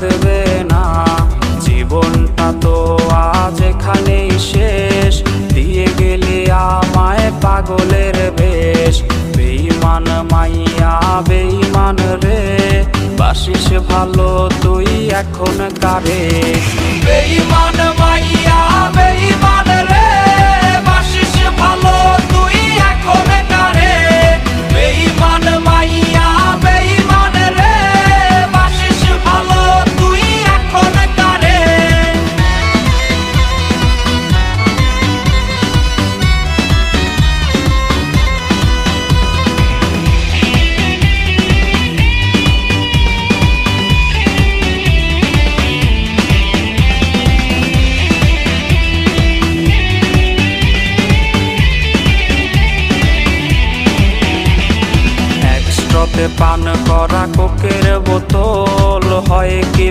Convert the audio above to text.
থাকবে না। জীবনটা তো আজ এখানেই শেষ, দিয়ে গেলি আমায় পাগলের বেশ। বেঈমান মাইয়া বেঈমান রে, বাসিস ভালো তুই এখন কারে। বেঈমান মাইয়া বেঈমান রে, বাসিস ভালো তুই এখন কারে। বেঈমান মাইয়া বেঈমান রে, বাসিস ভালো তুই এখন কারে। পান করা কোকের বোতল হয় কি